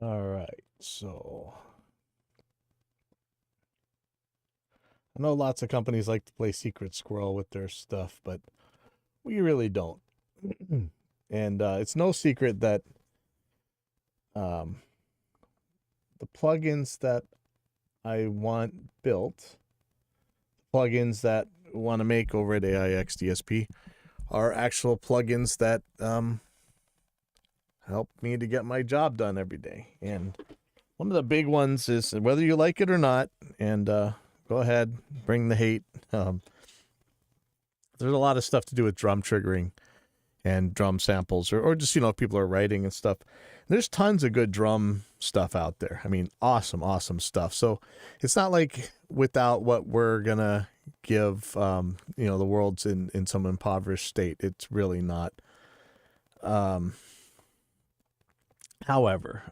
All right, so I know lots of companies like to play secret squirrel with their stuff, but we really don't. And it's no secret that um, the plugins that I want built, plugins that I want to make over at AIX DSP, are actual plugins that help me to get my job done every day. And one of the big ones is whether you like it or not, and go ahead, bring the hate. There's a lot of stuff to do with drum triggering and drum samples, or just, if people are writing and stuff. There's tons of good drum stuff out there. I mean, awesome stuff. So it's not like without what we're going to give, the world's in some impoverished state. It's really not. However,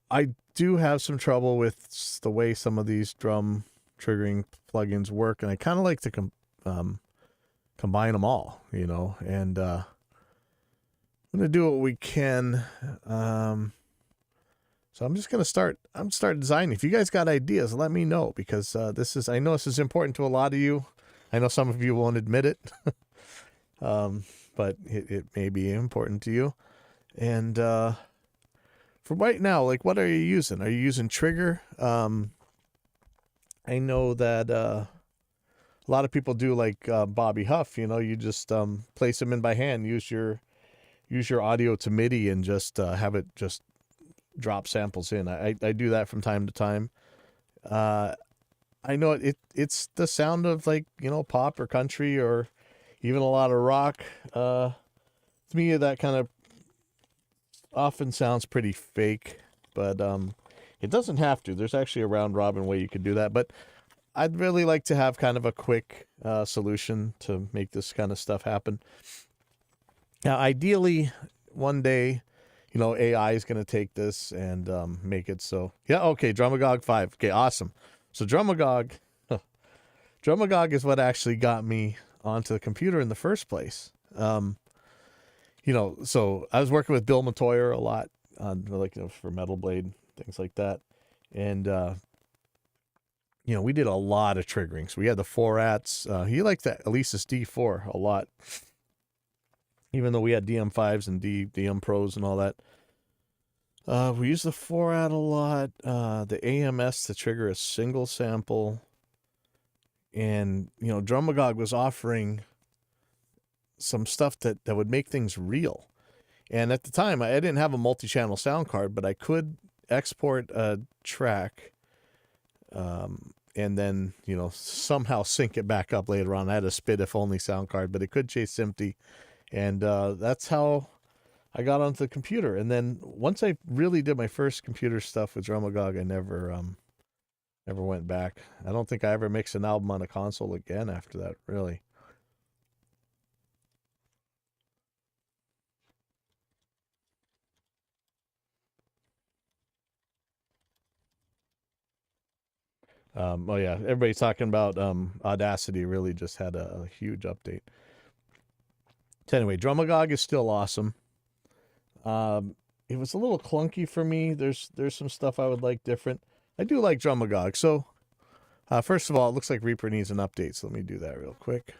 I do have some trouble with the way some of these drum triggering plugins work, and I kind of like to combine them all, and I'm gonna do what we can. So I'm just gonna start. Start designing. If you guys got ideas, let me know, because I know this is important to a lot of you. I know some of you won't admit it, but it may be important to you. And for right now, like, what are you using? Are you using Trigger? I know that a lot of people do, like Bobby Huff. You just place them in by hand. Use your audio to MIDI and just have it just drop samples in. I do that from time to time. I know it's the sound of, like, pop or country or even a lot of rock. To me, that kind of often sounds pretty fake, but it doesn't have to. There's actually a round robin way you could do that, but I'd really like to have kind of a quick solution to make this kind of stuff happen. Now, ideally, one day, AI is going to take this and make it so. Yeah, okay, Drumagog 5. Okay, awesome. So Drumagog is what actually got me onto the computer in the first place. So I was working with Bill Matoyer a lot on, like, for Metal Blade, things like that. And, we did a lot of triggering. So we had the 4-ats. He liked that Alesis D4 a lot, even though we had DM5s and DM Pros and all that. We used the 4-at a lot. The AMS to trigger a single sample. And, Drumagog was offering some stuff that would make things real. And at the time, I didn't have a multi-channel sound card, but I could export a track and then, somehow sync it back up later on. I had a SPIT if only sound card, but it could chase SMPTE. And that's how I got onto the computer. And then once I really did my first computer stuff with Drumagog, I never went back. I don't think I ever mixed an album on a console again after that, really. Oh yeah, everybody's talking about Audacity. Really just had a huge update. So anyway, Drumagog is still awesome. It was a little clunky for me. There's some stuff I would like different. I do like Drumagog. So first of all, it looks like Reaper needs an update. So let me do that real quick.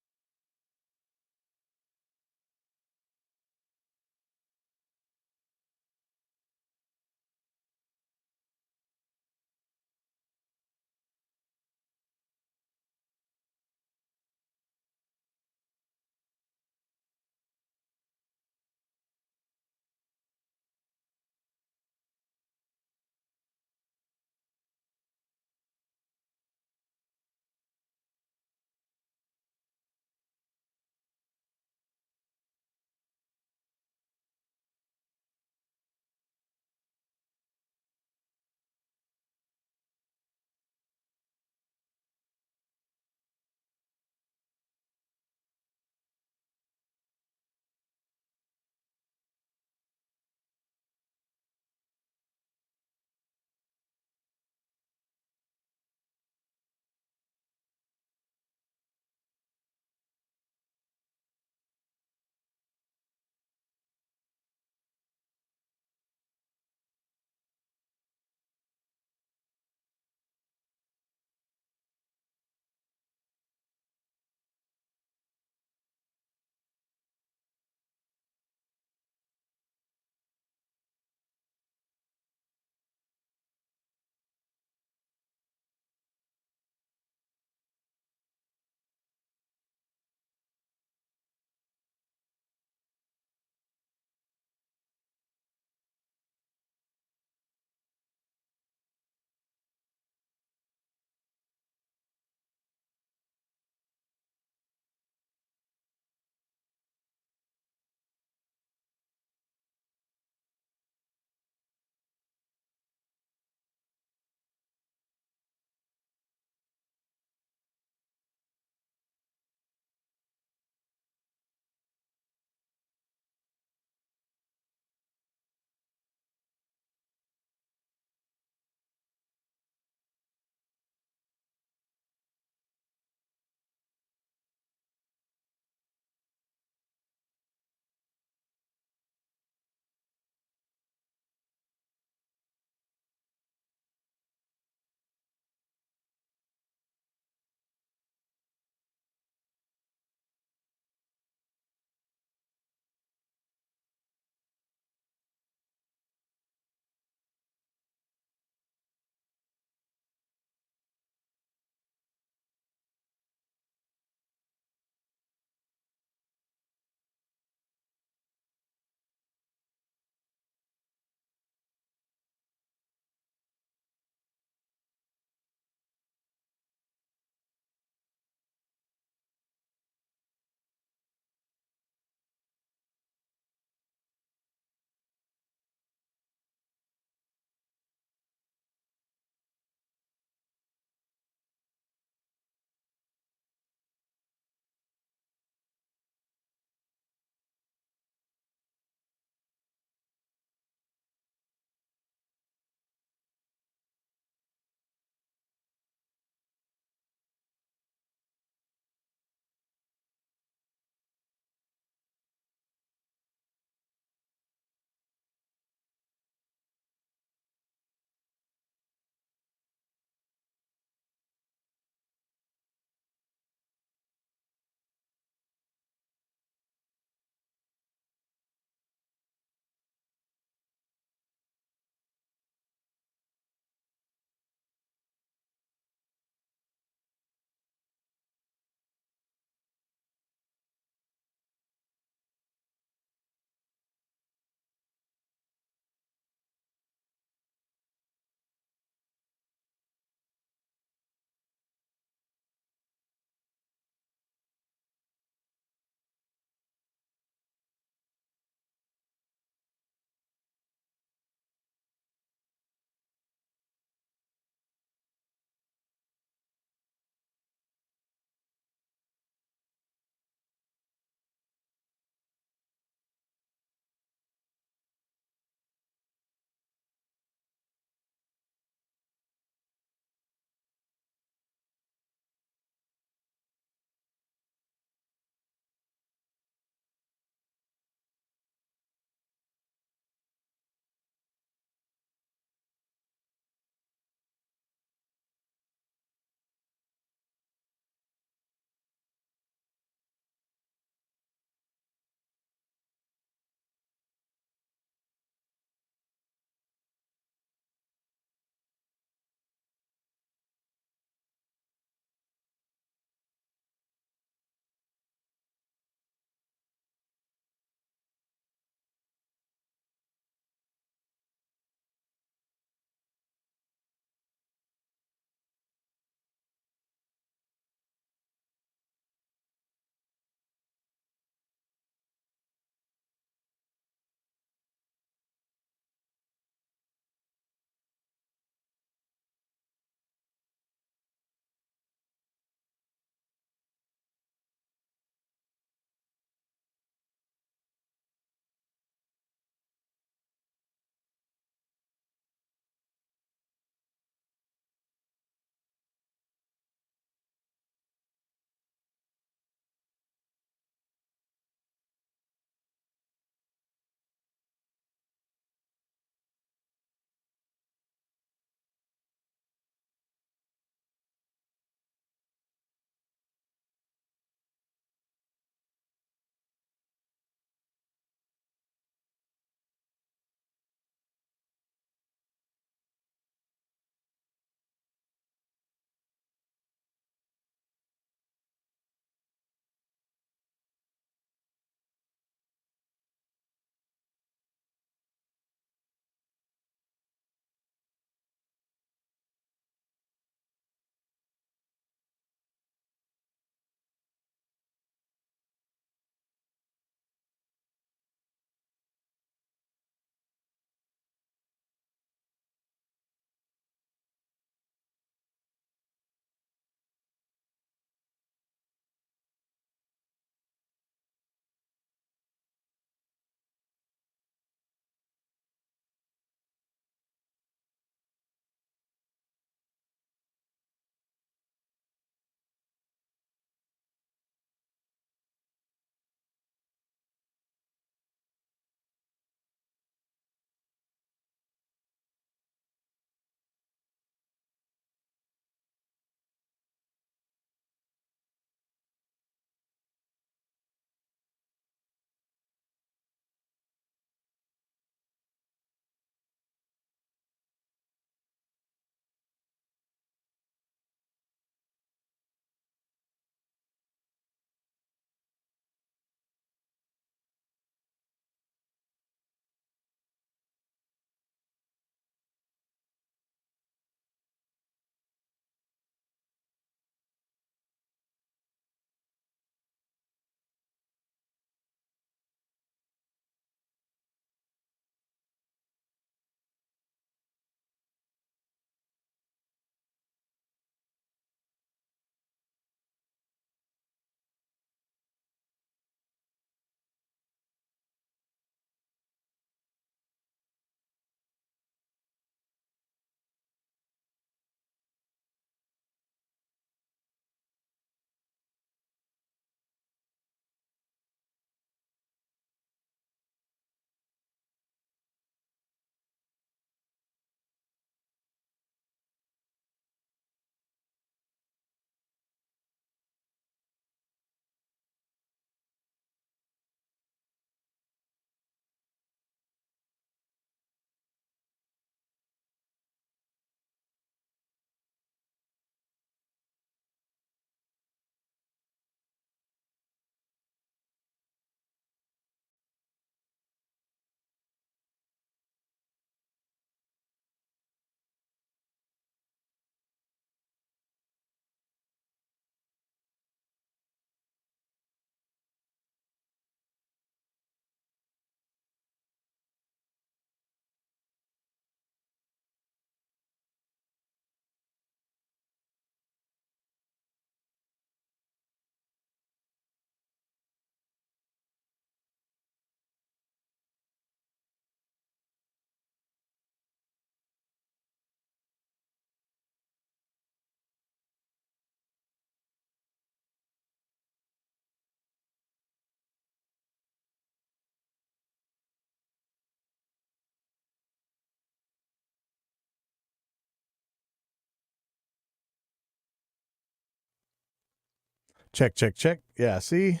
Check, check, check. Yeah, see?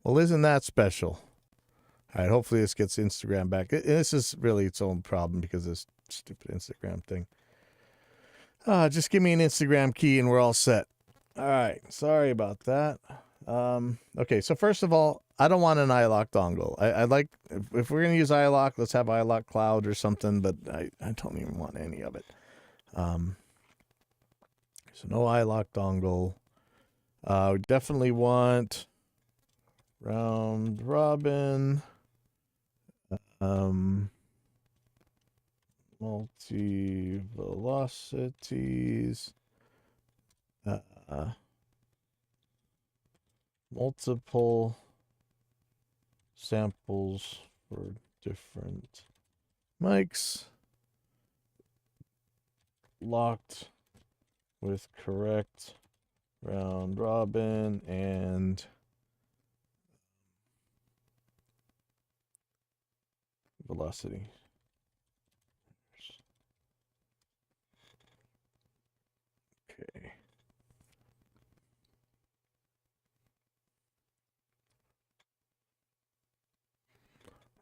Well, isn't that special? All right, hopefully this gets Instagram back. This is really its own problem because of this stupid Instagram thing. Just give me an Instagram key and we're all set. All right, sorry about that. Okay, so first of all, I don't want an iLok dongle. I like, if we're going to use iLok, let's have iLok Cloud or something, but I don't even want any of it. So no iLok dongle. We definitely want round robin, multi velocities, multiple samples for different mics, locked with correct round robin and velocity. Okay.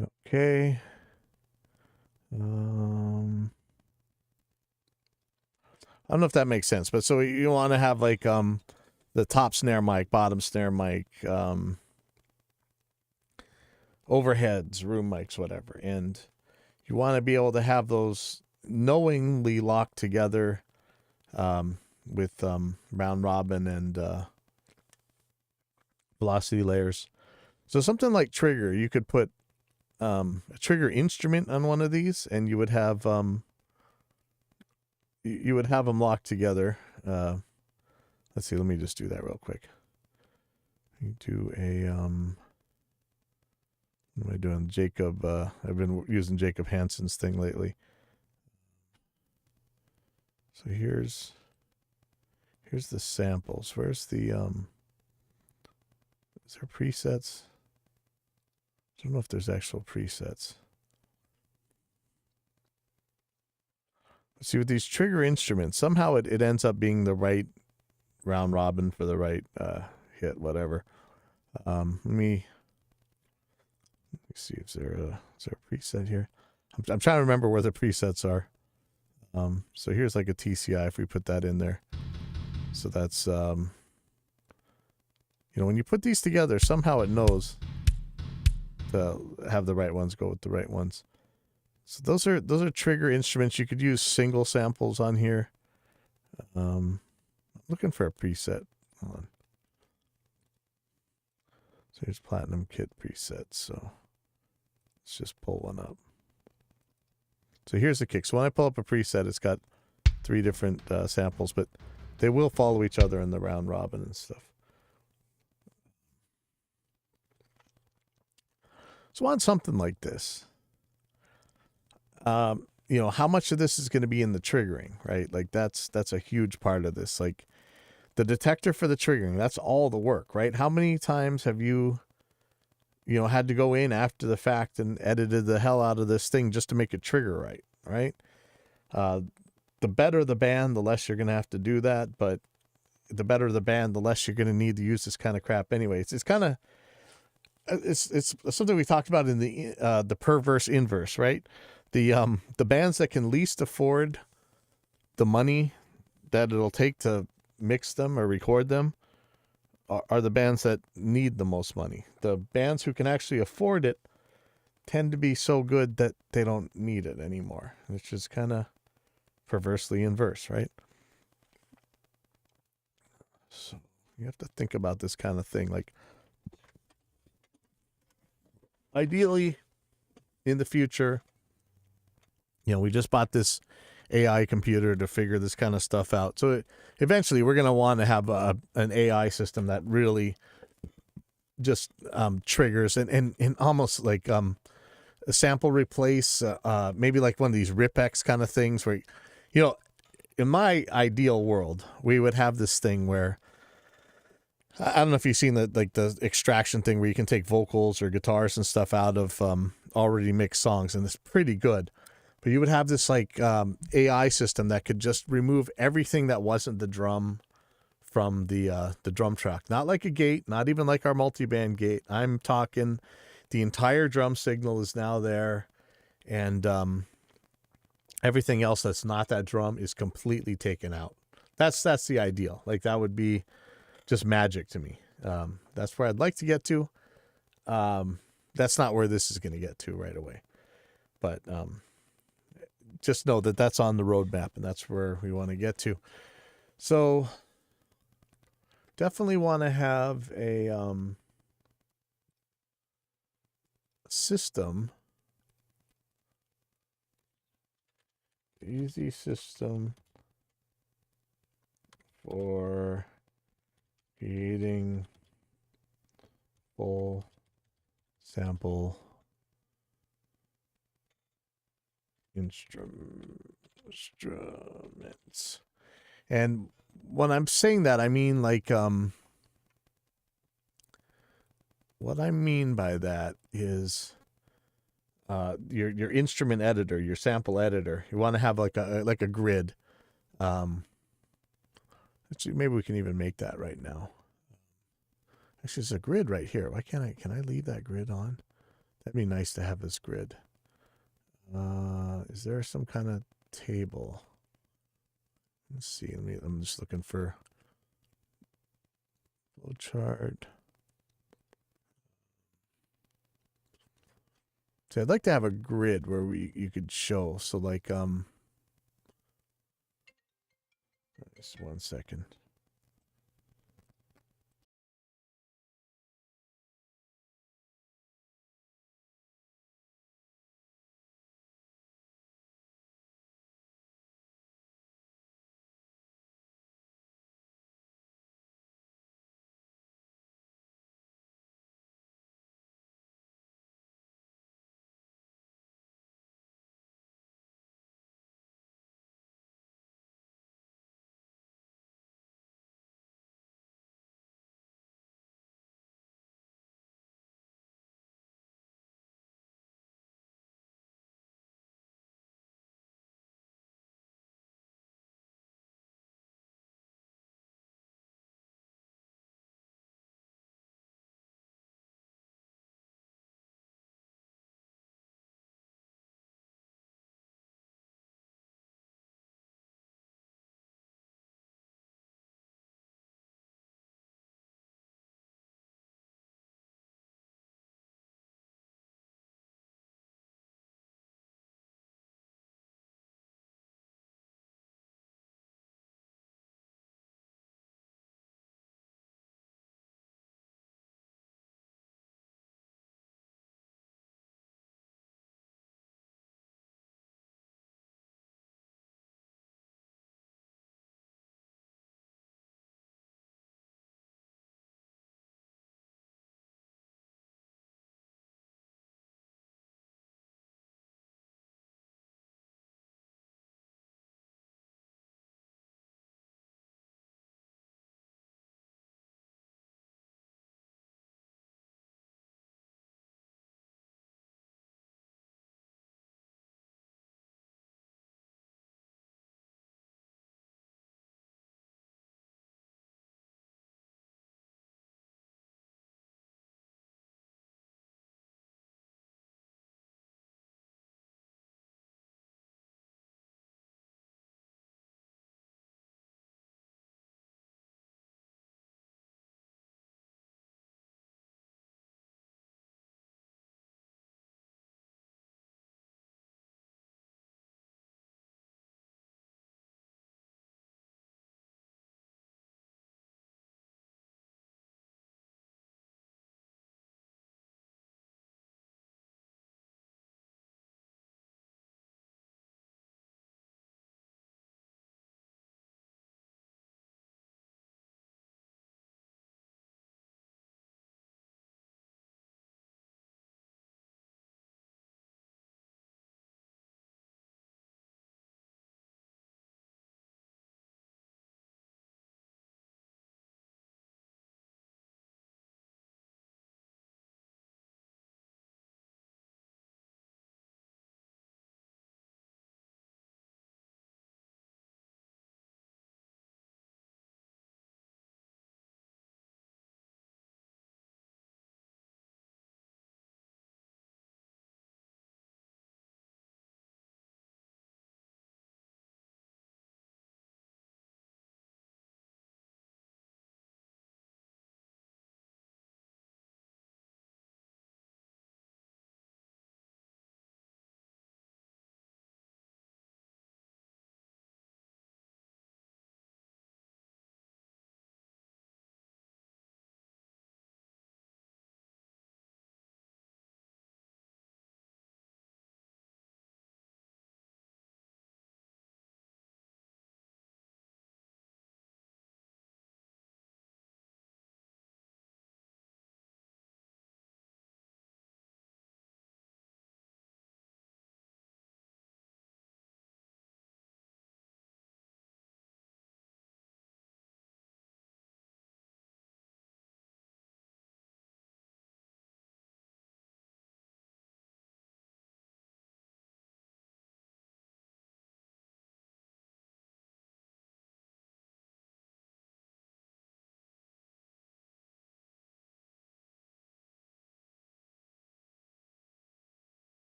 Okay. I don't know if that makes sense, but so you want to have like the top snare mic, bottom snare mic, overheads, room mics, whatever, and you want to be able to have those knowingly locked together with round robin and velocity layers. So something like trigger, you could put a trigger instrument on one of these, and you would have them locked together. Let's see. Let me just do that real quick. You do a what am I doing? Jacob. I've been using Jacob Hansen's thing lately. So here's the samples. Where's the is there presets? I don't know if there's actual presets. See, with these trigger instruments, somehow it ends up being the right round robin for the right hit, whatever. Let me see, is there a preset here? I'm trying to remember where the presets are. So here's like a TCI if we put that in there. So that's you know, when you put these together, somehow it knows to have the right ones go with the right ones. So those are trigger instruments. You could use single samples on here. I'm looking for a preset. Hold on. So here's Platinum Kit presets. So let's just pull one up. So here's the kick. So when I pull up a preset, it's got 3 different samples, but they will follow each other in the round robin and stuff. So on something like this, you know, how much of this is going to be in the triggering, right? Like that's a huge part of this. Like the detector for the triggering, that's all the work, right? How many times have you had to go in after the fact and edited the hell out of this thing just to make it trigger right, right? The better the band, the less you're going to have to do that. But the better the band, the less you're going to need to use this kind of crap anyway. It's kind of, it's something we talked about in the perverse inverse, right? The bands that can least afford the money that it'll take to mix them or record them are the bands that need the most money. The bands who can actually afford it tend to be so good that they don't need it anymore, which is kind of perversely inverse, right? So you have to think about this kind of thing. Like, ideally, in the future, we just bought this AI computer to figure this kind of stuff out. So eventually we're going to want to have an AI system that really just triggers and almost like a sample replace, maybe like one of these RipX kind of things where, in my ideal world, we would have this thing where, I don't know if you've seen the extraction thing where you can take vocals or guitars and stuff out of already mixed songs, and it's pretty good. But you would have this AI system that could just remove everything that wasn't the drum from the drum track. Not like a gate, not even like our multiband gate. I'm talking the entire drum signal is now there, and everything else that's not that drum is completely taken out. That's the ideal. Like that would be just magic to me. That's where I'd like to get to. That's not where this is going to get to right away, but just know that that's on the roadmap and that's where we want to get to. So definitely want to have a system, easy system for creating full sample instruments. And when I'm saying that, I mean like what I mean by that is your instrument editor, your sample editor. You want to have like a grid. Actually, maybe we can even make that right now. Actually, there's a grid right here. Why can't I? Can I leave that grid on? That'd be nice to have this grid. Is there some kind of table? Let's see. I'm just looking for flowchart. So I'd like to have a grid where you could show. So like just 1 second.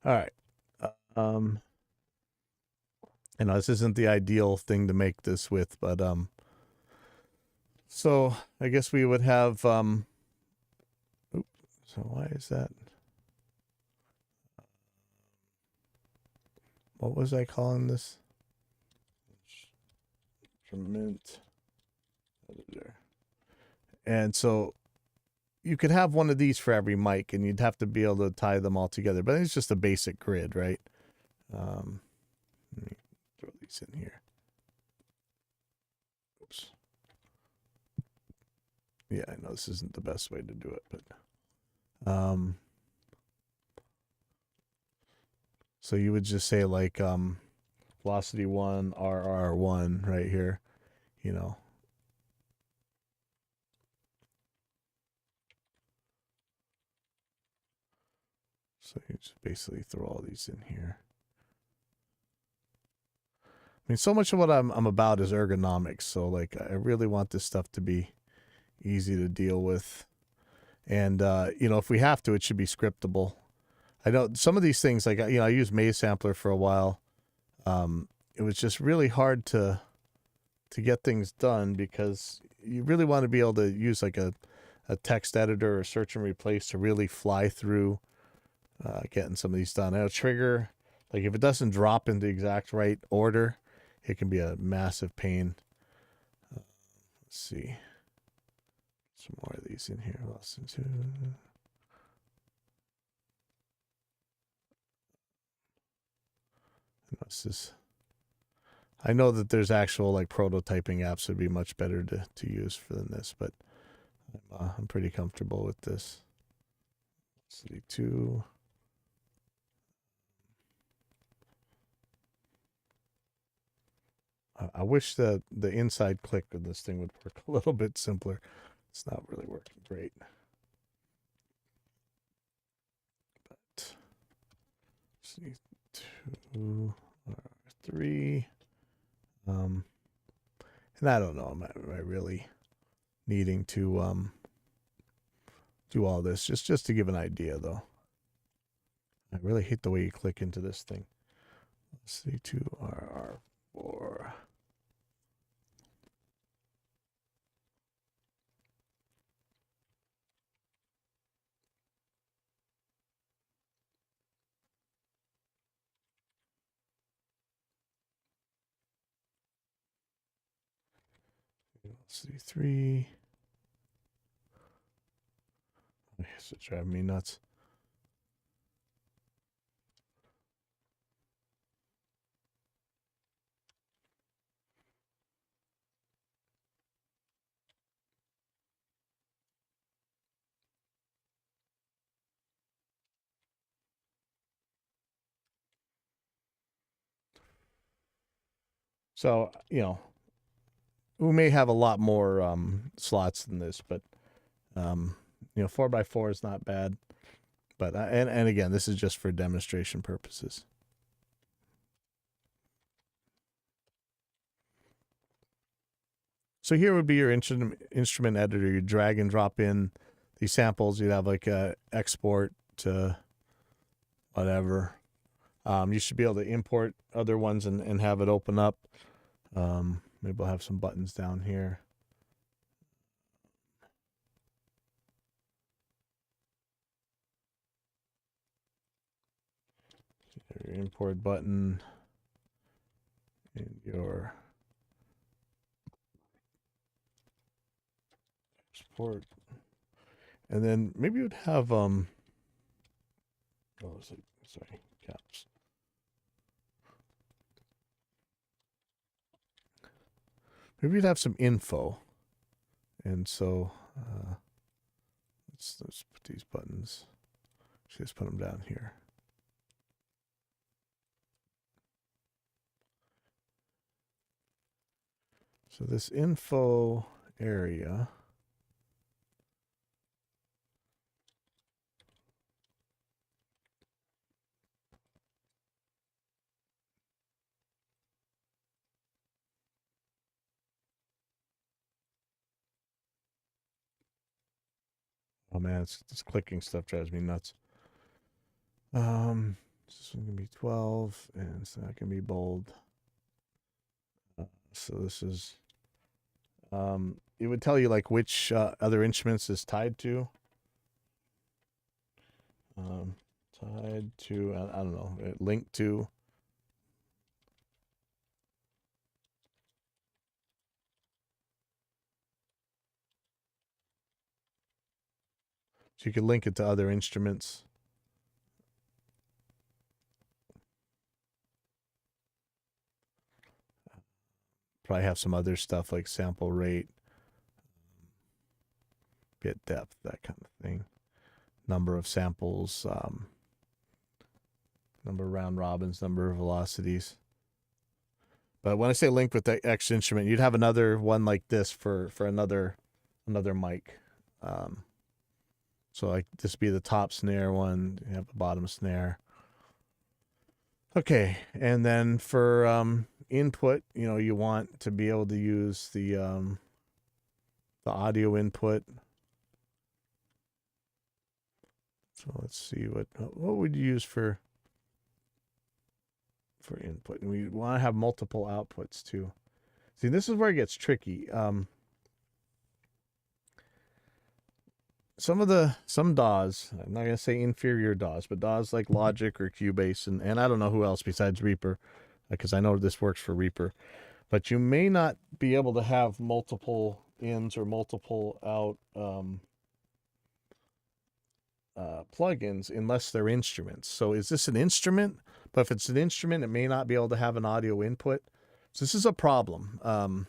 All right. Um, I know this isn't the ideal thing to make this with, but so I guess we would have oops, so why is that? What was I calling this? Instrument editor. And so you could have one of these for every mic, and you'd have to be able to tie them all together. But it's just a basic grid, right? Let me throw these in here. Oops. Yeah, I know this isn't the best way to do it, but so you would just say like velocity 1 RR1 right here, you know. So you just basically throw all these in here. I mean, so much of what I'm about is ergonomics. So like, I really want this stuff to be easy to deal with, and you know, if we have to, it should be scriptable. I know some of these things, like I used Maze Sampler for a while. It was just really hard to get things done because you really want to be able to use like a text editor or search and replace to really fly through getting some of these done. I know Trigger, like if it doesn't drop in the exact right order, it can be a massive pain. Let's see. Some more of these in here. Lesson 2. I know that there's actual like prototyping apps that would be much better to use than this, but I'm pretty comfortable with this. City 2. I wish that the inside click of this thing would work a little bit simpler. It's not really working great. But City 2 or 3. And I don't know. Am I really needing to do all this? Just to give an idea, though. I really hate the way you click into this thing. C2RR4. C3. It's driving me nuts. So, you know, we may have a lot more slots than this, but you know, 4x4 is not bad. But and again, this is just for demonstration purposes. So here would be your instrument editor. You drag and drop in these samples. You'd have like a export to whatever. You should be able to import other ones and have it open up. Maybe we'll have some buttons down here. Your import button and your export, and then maybe you'd have oh, sorry, caps. Maybe you'd have some info, and so let's put these buttons. Just put them down here. So this info area. Oh man, this clicking stuff drives me nuts. This one can be 12, and so that can be bold. So this is, it would tell you like which other instruments is tied to. Tied to, I don't know, linked to. So you could link it to other instruments. Probably have some other stuff like sample rate, bit depth, that kind of thing. Number of samples, number of round robins, number of velocities. But when I say link with the X instrument, you'd have another one like this for another mic. So like this be the top snare one, you have the bottom snare. Okay, and then for input, you know, you want to be able to use the audio input. So let's see what would you use for input. And we want to have multiple outputs too. See, this is where it gets tricky. Some DAWs, I'm not going to say inferior DAWs, but DAWs like Logic or Cubase, and I don't know who else besides Reaper, because I know this works for Reaper, but you may not be able to have multiple ins or multiple out plugins unless they're instruments. So is this an instrument? But if it's an instrument, it may not be able to have an audio input. So this is a problem. I'm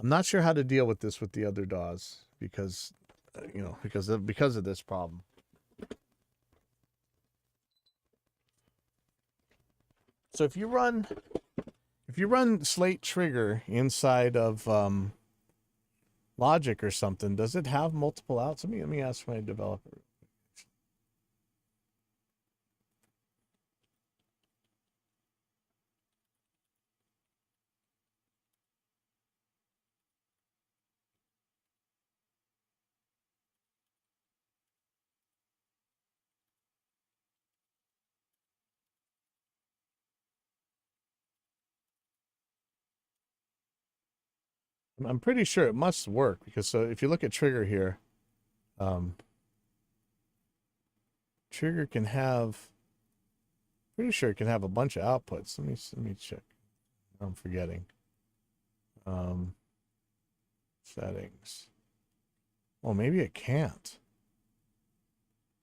not sure how to deal with this with the other DAWs because, you know, because of this problem. So if you run Slate Trigger inside of Logic or something, does it have multiple outs? Let me ask my developer. I'm pretty sure it must work because so if you look at Trigger here, Trigger can have, pretty sure it can have a bunch of outputs. Let me check. I'm forgetting. Settings. Oh, maybe it can't.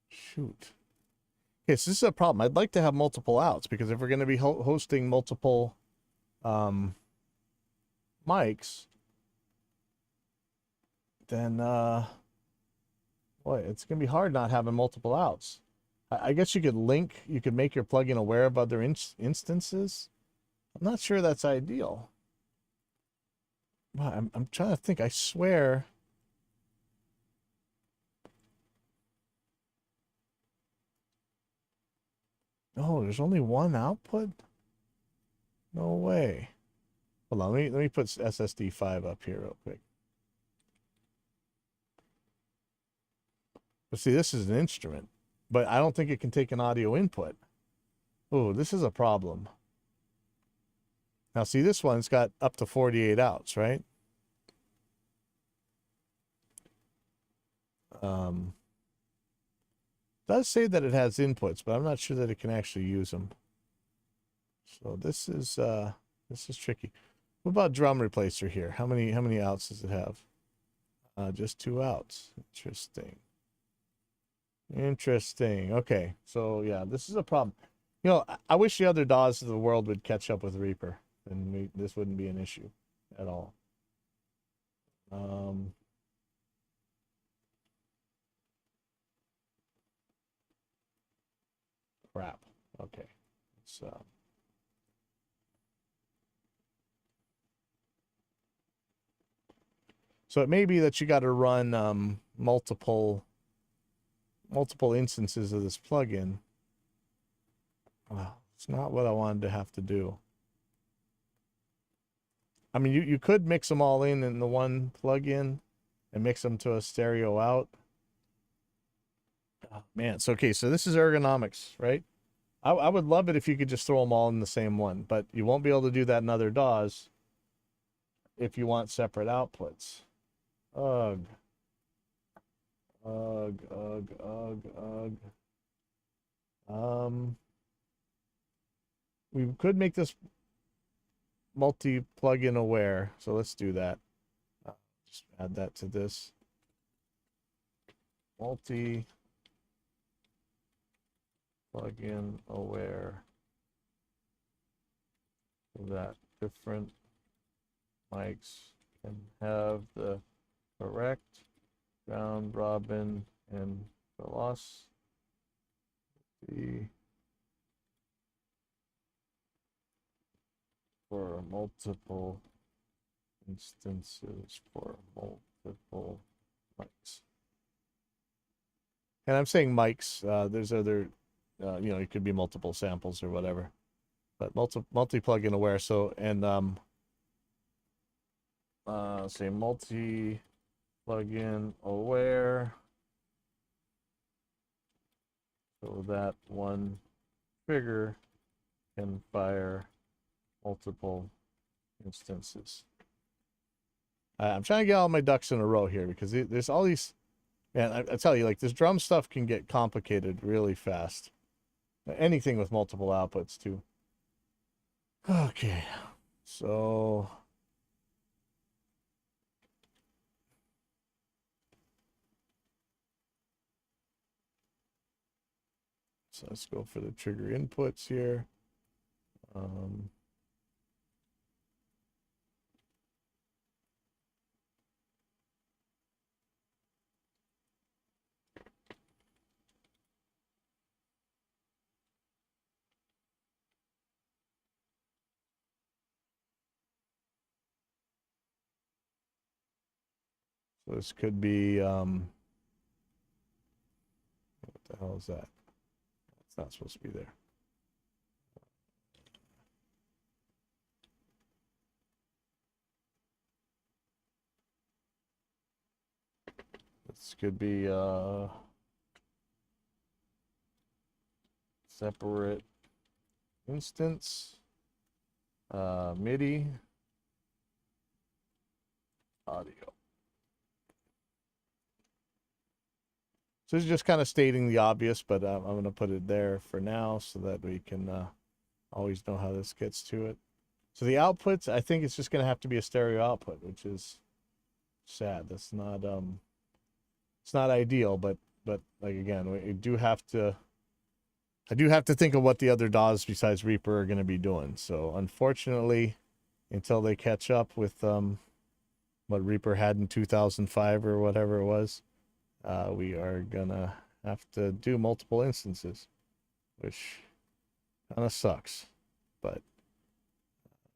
Shoot. Okay, so this is a problem. I'd like to have multiple outs because if we're going to be hosting multiple mics, then boy, it's going to be hard not having multiple outs. I guess you could make your plugin aware of other instances. I'm not sure that's ideal. Wow, I'm trying to think. I swear. No, there's only one output? No way. Hold on, let me put SSD 5 up here real quick. But see, this is an instrument, but I don't think it can take an audio input. Oh, this is a problem. Now see, this one's got up to 48 outs, right? Does say that it has inputs, but I'm not sure that it can actually use them. So this is tricky. What about drum replacer here? How many outs does it have? Just 2 outs. Interesting. Interesting. Okay. So yeah, this is a problem. You know, I wish the other DAWs of the world would catch up with Reaper, and this wouldn't be an issue at all. Crap. Okay. So it may be that you got to run multiple instances of this plugin. It's not what I wanted to have to do. I mean, you could mix them all in the one plugin and mix them to a stereo out. Oh, man, so okay, so this is ergonomics, right? I would love it if you could just throw them all in the same one, but you won't be able to do that in other DAWs if you want separate outputs. Ugh. Ugh, ugh, ugh, ugh. We could make this multi-plugin aware, so let's do that. Just add that to this. Multi-plugin aware, so that different mics can have the correct round robin and velocity for multiple instances for multiple mics. And I'm saying mics, there's other, you know, it could be multiple samples or whatever, but multi-plugin aware. So, and say multi-plugin aware, so that one trigger can fire multiple instances. I'm trying to get all my ducks in a row here because there's all these, man, I tell you, like, this drum stuff can get complicated really fast. Anything with multiple outputs too. Okay, so let's go for the trigger inputs here. So this could be, what the hell is that? It's not supposed to be there. This could be separate instance, MIDI audio. So this is just kind of stating the obvious, but I'm going to put it there for now so that we can always know how this gets to it. So the outputs, I think it's just going to have to be a stereo output, which is sad. That's not it's not ideal, but like, again, we do have to, I do have to think of what the other DAWs besides Reaper are going to be doing. So unfortunately, until they catch up with what Reaper had in 2005 or whatever it was, we are gonna have to do multiple instances, which kind of sucks. But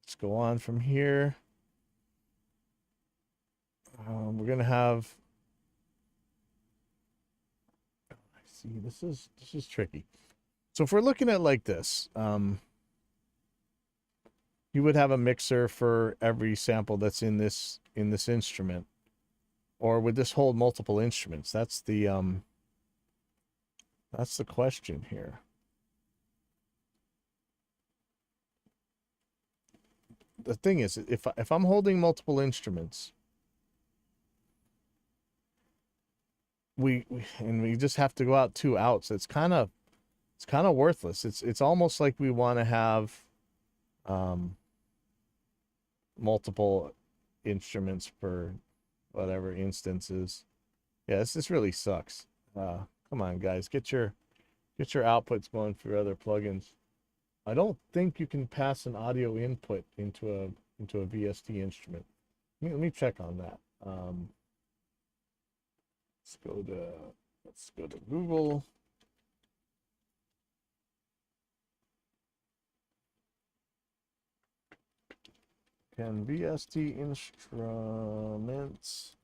let's go on from here. We're gonna have, I see, this is tricky. So if we're looking at like this, you would have a mixer for every sample that's in this instrument, or would this hold multiple instruments? That's the question here. The thing is, if I'm holding multiple instruments, we just have to go out 2 outs. It's kind of worthless. It's almost like we want to have multiple instruments per whatever instances. Yeah, this really sucks. Come on, guys, get your outputs going for other plugins. I don't think you can pass an audio input into a VST instrument. Let me check on that. Let's go to Google. Can VST instruments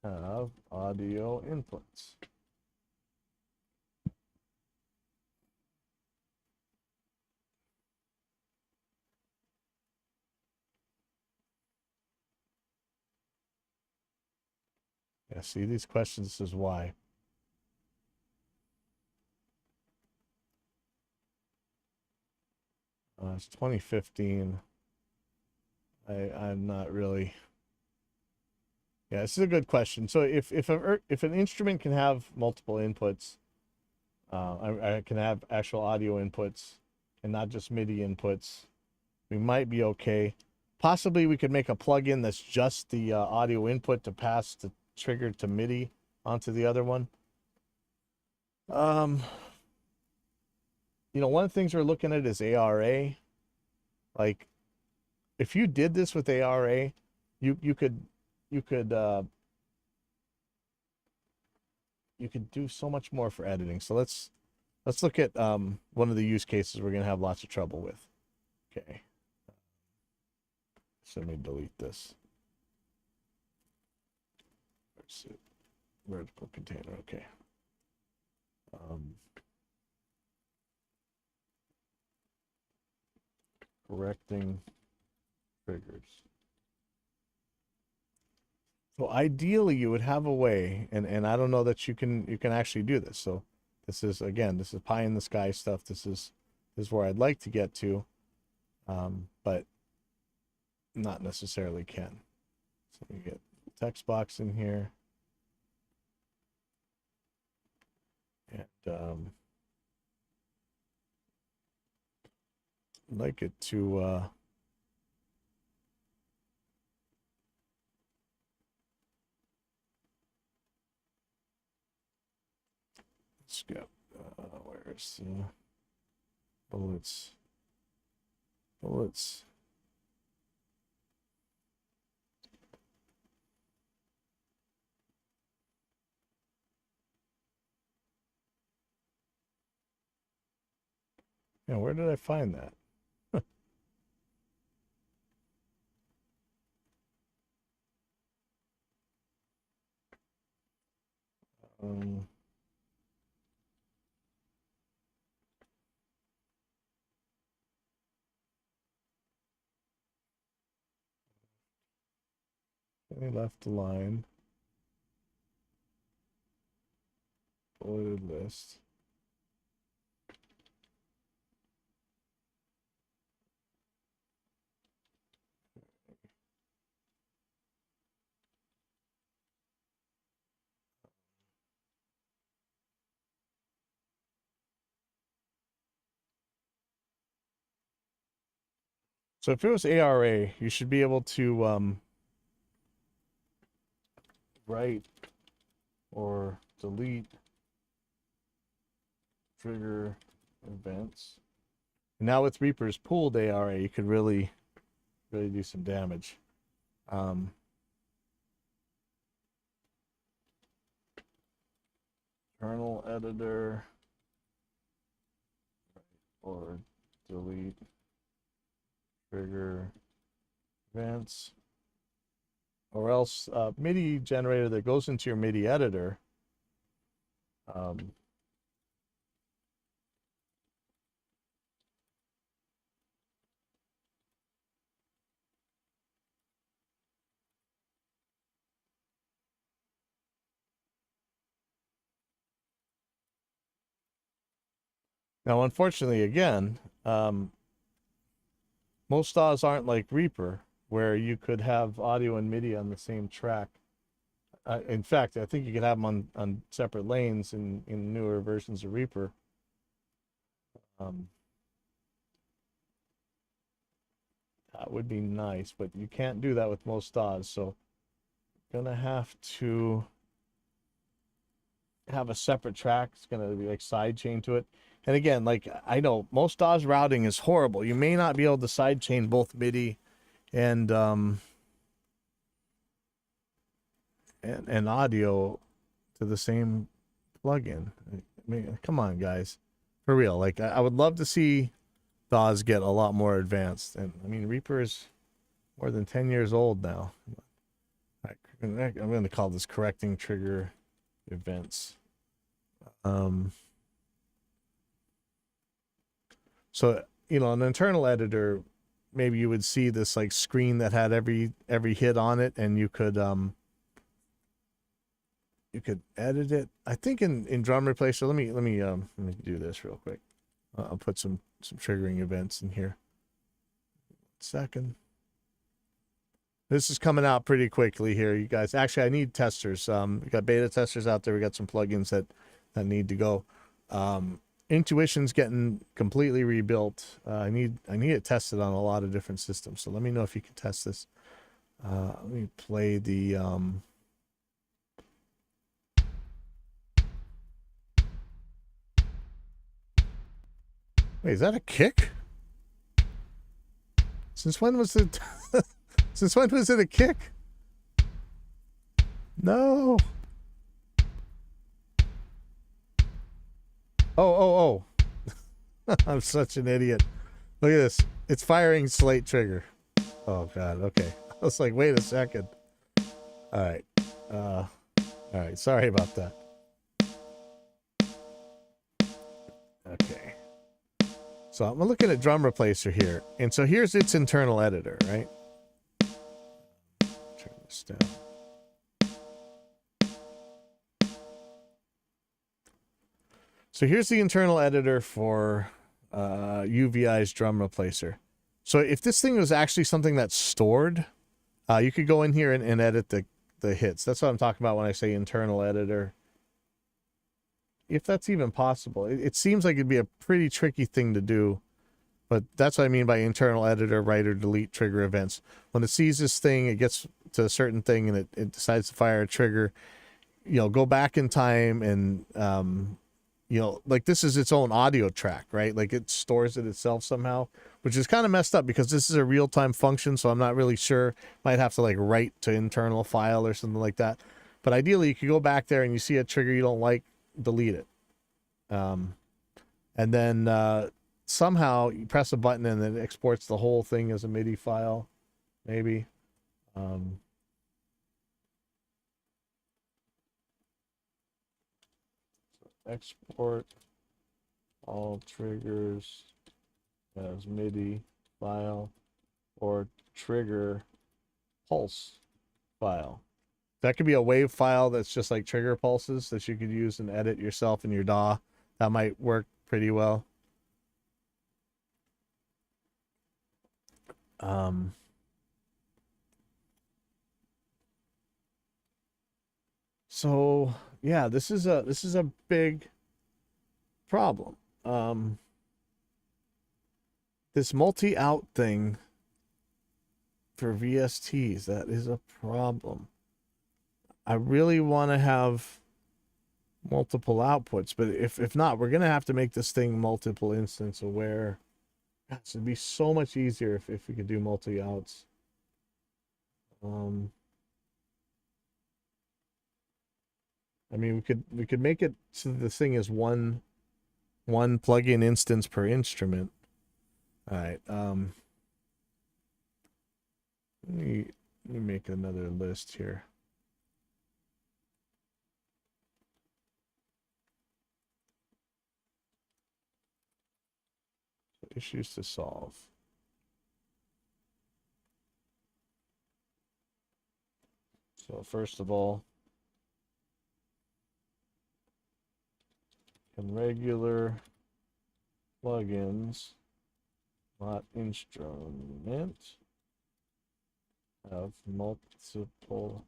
have audio inputs? Yeah, see these questions, this is why. It's 2015. I'm not really. Yeah, this is a good question. So if an instrument can have multiple inputs, I can have actual audio inputs and not just MIDI inputs, we might be okay. Possibly we could make a plugin that's just the audio input to pass the trigger to MIDI onto the other one. One of the things we're looking at is ARA. Like, if you did this with ARA, you could do so much more for editing. So let's look at one of the use cases we're gonna have lots of trouble with. Okay. So let me delete this. Vertical container. Okay. Correcting triggers. So ideally you would have a way, and I don't know that you can actually do this. So this is pie in the sky stuff. This is where I'd like to get to, but not necessarily can. So we get text box in here, and I'd like it to let's go. Where's the bullets? Yeah, where did I find that? Um, I left the line. Bulleted list. So if it was ARA, you should be able to write or delete trigger events. And now with Reaper's pooled ARA, you could really do some damage. Kernel editor or delete trigger events, or else MIDI generator that goes into your MIDI editor. Now, unfortunately, again, most DAWs aren't like Reaper, where you could have audio and MIDI on the same track. In fact, I think you could have them on separate lanes in newer versions of Reaper. That would be nice, but you can't do that with most DAWs. So, gonna have to have a separate track. It's gonna be like sidechain to it. And again, like, I know most DAWs routing is horrible. You may not be able to sidechain both MIDI and audio to the same plugin. I mean, come on, guys, for real. Like, I would love to see DAWs get a lot more advanced. And I mean, Reaper is more than 10 years old now. I'm going to call this correcting trigger events. So, an internal editor, maybe you would see this like screen that had every hit on it, and you could edit it. I think in Drum Replacer. Let me do this real quick. I'll put some triggering events in here. second. This is coming out pretty quickly here, you guys. Actually, I need testers. We got beta testers out there. We got some plugins that need to go. Intuition's getting completely rebuilt. I need it tested on a lot of different systems. So let me know if you can test this. Let me play the Wait, is that a kick? Since when was it Since when was it a kick? No. Oh. I'm such an idiot. Look at this. It's firing slate trigger. Oh god, okay. I was like, wait a second. Alright. Alright, sorry about that. Okay. So I'm looking at Drum Replacer here. And so here's its internal editor, right? Turn this down. So here's the internal editor for UVI's Drum Replacer. So if this thing was actually something that's stored, you could go in here and edit the hits. That's what I'm talking about when I say internal editor. If that's even possible. It seems like it'd be a pretty tricky thing to do, but that's what I mean by internal editor, write or delete trigger events. When it sees this thing, it gets to a certain thing and it decides to fire a trigger, go back in time and, like this is its own audio track, right? Like it stores it itself somehow, which is kind of messed up because this is a real-time function. So I'm not really sure. Might have to like write to internal file or something like that. But ideally you could go back there and you see a trigger you don't like, delete it. And then somehow you press a button and it exports the whole thing as a MIDI file, maybe. Export all triggers as MIDI file or trigger pulse file. That could be a wave file that's just like trigger pulses that you could use and edit yourself in your DAW. That might work pretty well. So yeah, this is a big problem. This multi-out thing for VSTs, that is a problem. I really want to have multiple outputs, but if not, we're gonna have to make this thing multiple instance aware. Gosh, it'd be so much easier if we could do multi-outs. I mean, we could make it so this thing is one plugin instance per instrument. All right. Let me make another list here. Issues to solve. So first of all, can regular plugins, not instrument, have multiple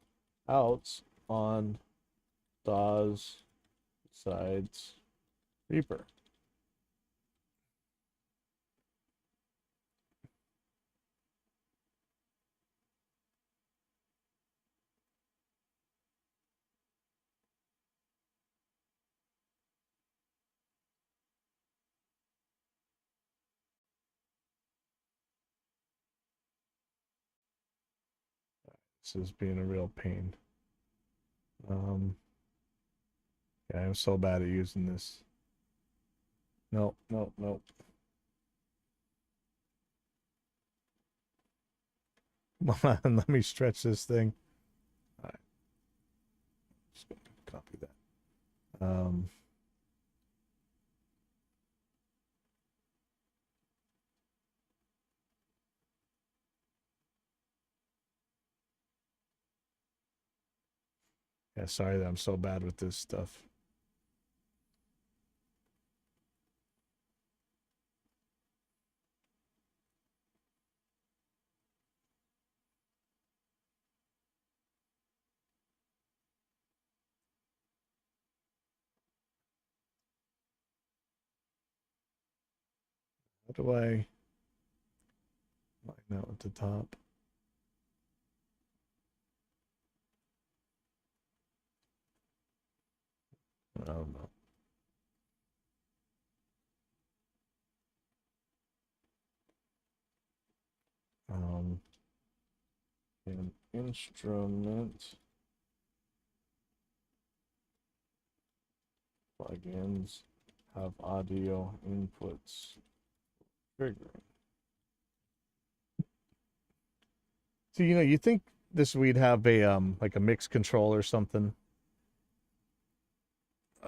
outs on DAWs besides Reaper? This is being a real pain. Yeah, I'm so bad at using this. Nope. Come on, let me stretch this thing. All right. Just gonna copy that. Yeah, sorry that I'm so bad with this stuff. How do I line that at the top? I don't know. An instrument plugins have audio inputs triggering. So you think this we'd have a like a mix control or something,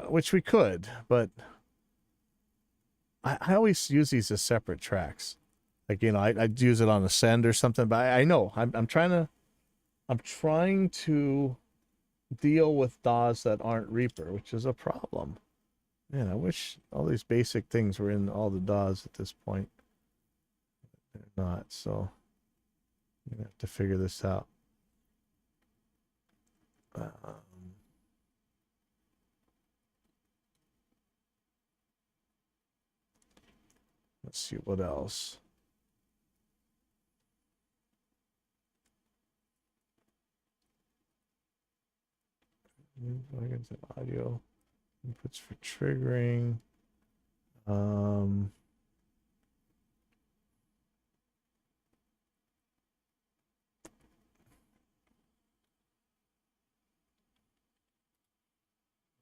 which we could, but I always use these as separate tracks. Like I'd use it on a send or something, but I know I'm trying to deal with DAWs that aren't Reaper, which is a problem. Man, I wish all these basic things were in all the DAWs at this point. They're not, so I'm gonna have to figure this out. Let's see what else. Plugins and audio inputs for triggering.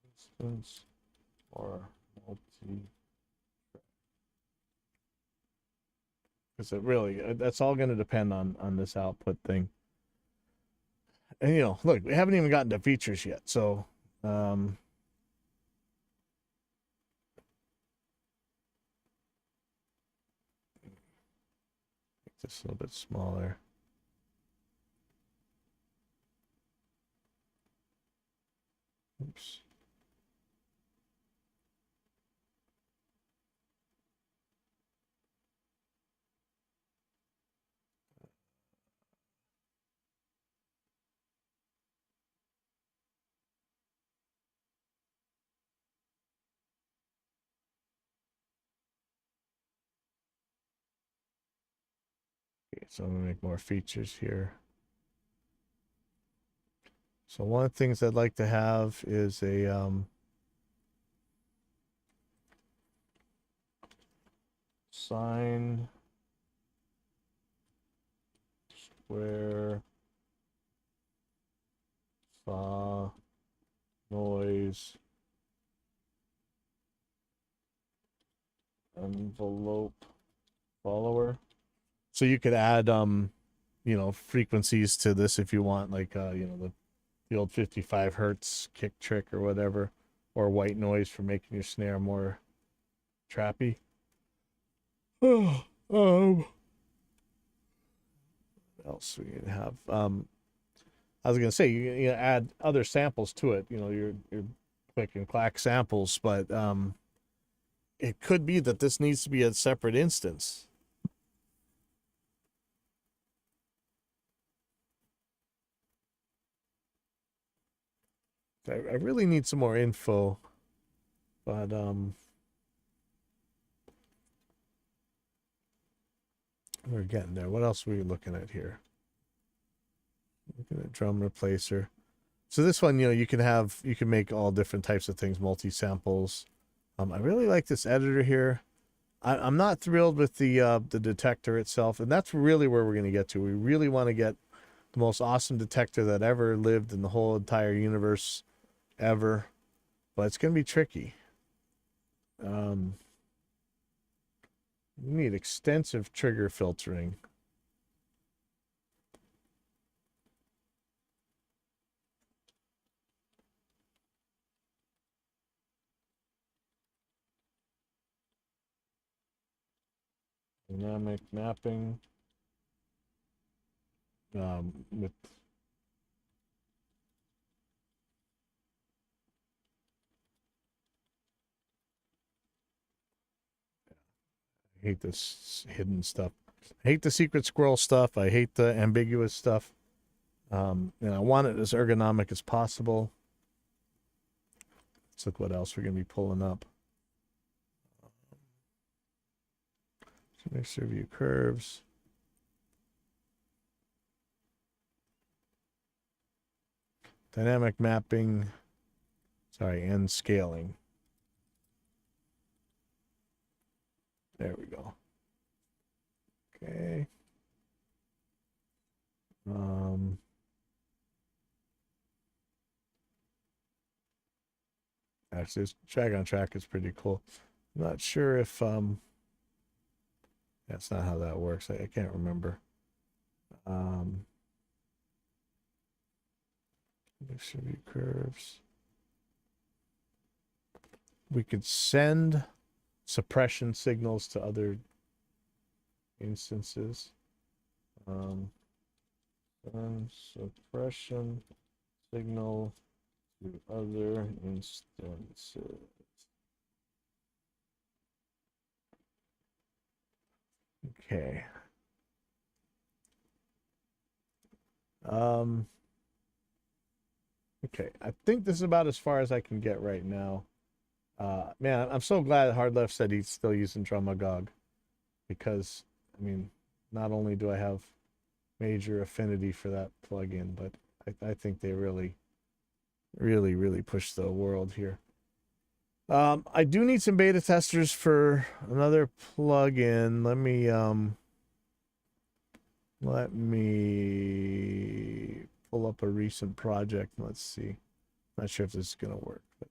Instance or multi. Because it really, that's all going to depend on this output thing. And look, we haven't even gotten to features yet, so make this a little bit smaller. Oops. Okay, so I'm gonna make more features here. So one of the things I'd like to have is a sine square fa noise envelope follower. So you could add frequencies to this if you want, like the old 55 hertz kick trick or whatever, or white noise for making your snare more trappy. What else we can have? I was gonna say you add other samples to it. Your click and clack samples, but it could be that this needs to be a separate instance. I really need some more info, but we're getting there. What else are we looking at here? Looking at drum replacer. So this one, you can make all different types of things, multi-samples. I really like this editor here. I'm not thrilled with the detector itself, and that's really where we're going to get to. We really want to get the most awesome detector that ever lived in the whole entire universe ever, but it's going to be tricky. We need extensive trigger filtering. Dynamic mapping with I hate this hidden stuff. I hate the secret squirrel stuff. I hate the ambiguous stuff. And I want it as ergonomic as possible. Let's look what else we're going to be pulling up. Mixer view curves. Dynamic mapping. Sorry, and scaling. There we go. Okay. Actually, this drag on track is pretty cool. I'm not sure if that's not how that works. I can't remember. Mixer view curves. We could send suppression signals to other instances. Suppression signal to other instances. Okay. Okay, I think this is about as far as I can get right now. Man, I'm so glad Hard Left said he's still using Drumagog, because, I mean, not only do I have major affinity for that plugin, but I think they really push the world here. I do need some beta testers for another plugin. Let me pull up a recent project. Let's see. Not sure if this is gonna work, but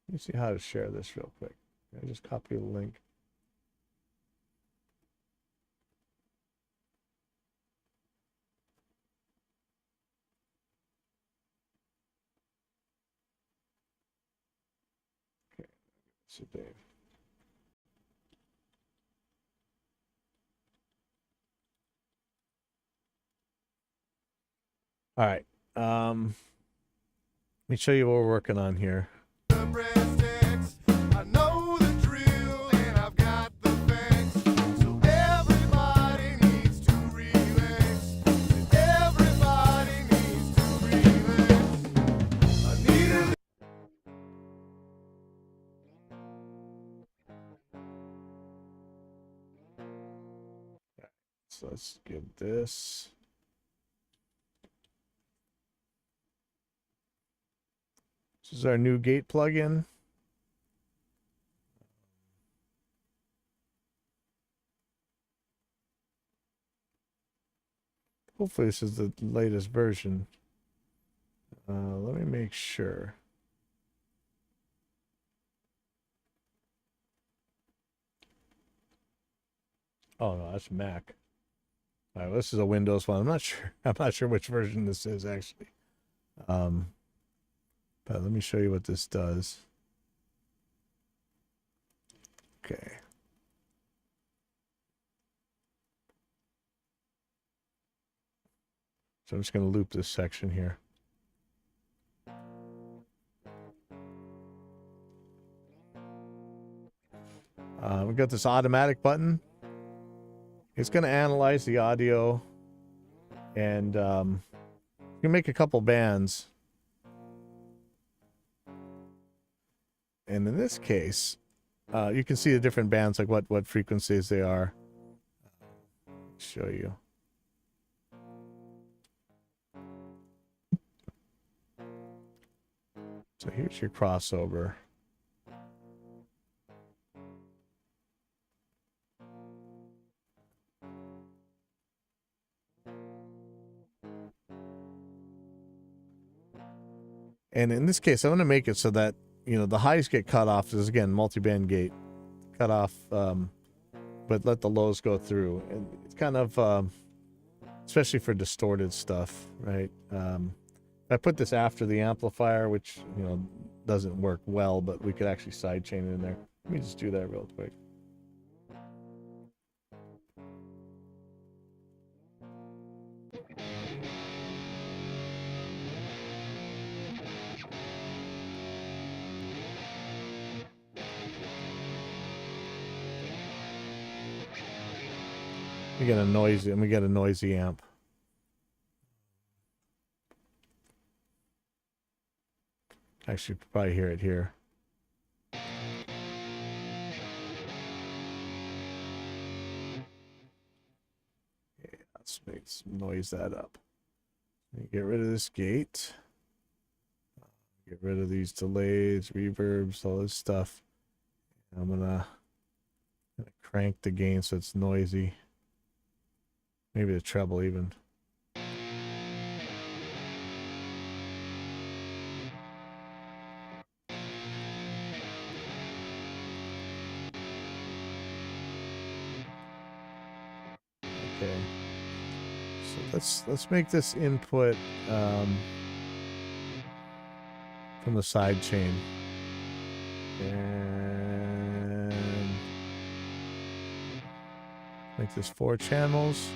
let me see how to share this real quick. I just copy the link. Okay, so Dave. All right. Let me show you what we're working on here. So let's get this. This is our new gate plugin. Hopefully this is the latest version. Let me make sure. Oh no, that's Mac. All right, well, this is a Windows one. I'm not sure. I'm not sure which version this is actually. But let me show you what this does. Okay. So I'm just going to loop this section here. We've got this automatic button. It's going to analyze the audio, and you can make a couple bands. And in this case, you can see the different bands, like what frequencies they are. Show you. So here's your crossover. And in this case, I want to make it so that, you know, the highs get cut off. This is, again, multi-band gate. Cut off, but let the lows go through. And it's kind of, especially for distorted stuff, right? I put this after the amplifier, which, you know, doesn't work well, but we could actually sidechain it in there. Let me just do that real quick. We get a noisy amp. Actually, probably hear it here. Okay, let's noise that up. Get rid of this gate. Get rid of these delays, reverbs, all this stuff. I'm gonna crank the gain so it's noisy. Maybe the treble even. Okay. So let's make this input from the side chain. And make this 4 channels.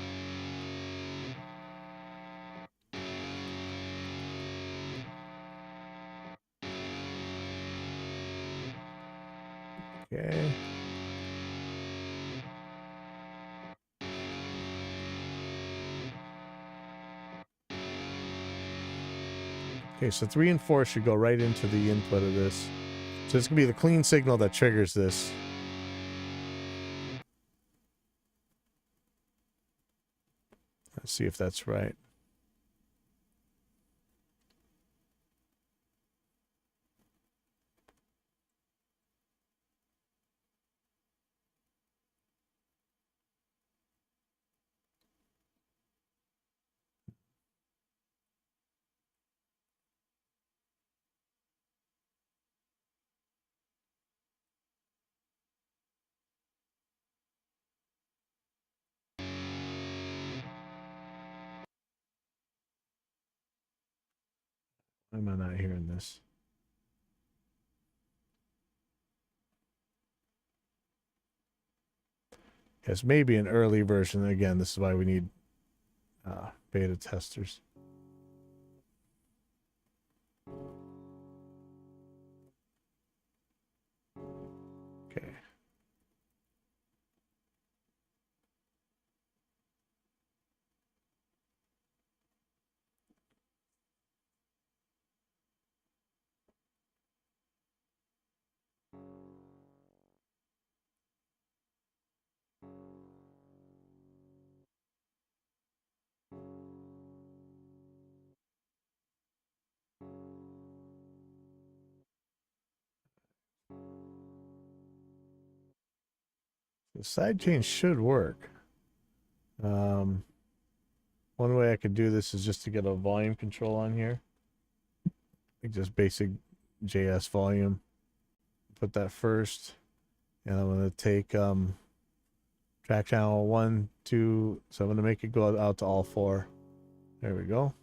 Okay. Okay, so 3 and 4 should go right into the input of this. So it's going to be the clean signal that triggers this. Let's see if that's right. Why am I not hearing this? Yes, maybe an early version. Again, this is why we need beta testers. Okay. The side chain should work. One way I could do this is just to get a volume control on here. Like just basic JS volume. Put that first. And I'm going to take track channel 1, 2. So I'm going to make it go out to all 4. There we go.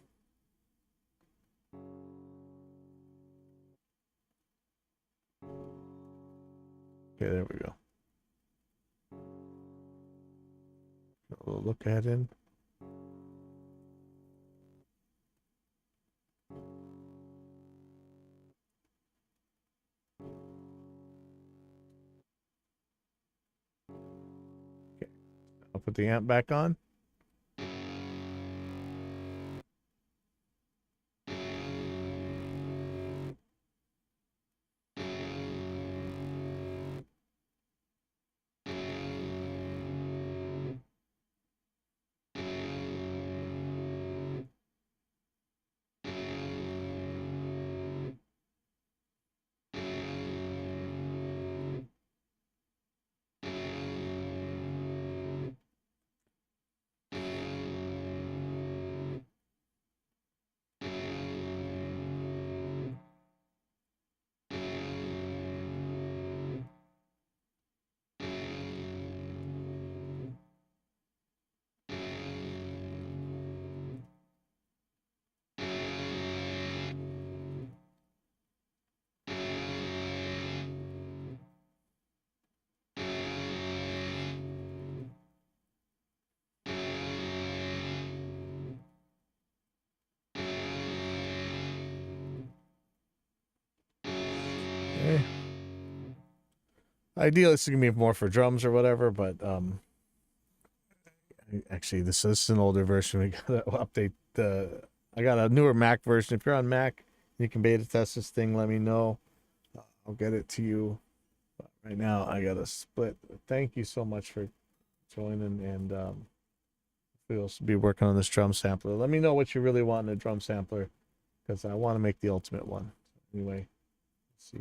Okay, there we go. A little look ahead in. Okay, I'll put the amp back on. Okay. Ideally, this is gonna be more for drums or whatever, but actually, this is an older version. We gotta update the. I got a newer Mac version. If you're on Mac, you can beta test this thing, let me know. I'll get it to you. But right now, I got to split. Thank you so much for joining, and we'll be working on this drum sampler. Let me know what you really want in a drum sampler, because I want to make the ultimate one. Anyway,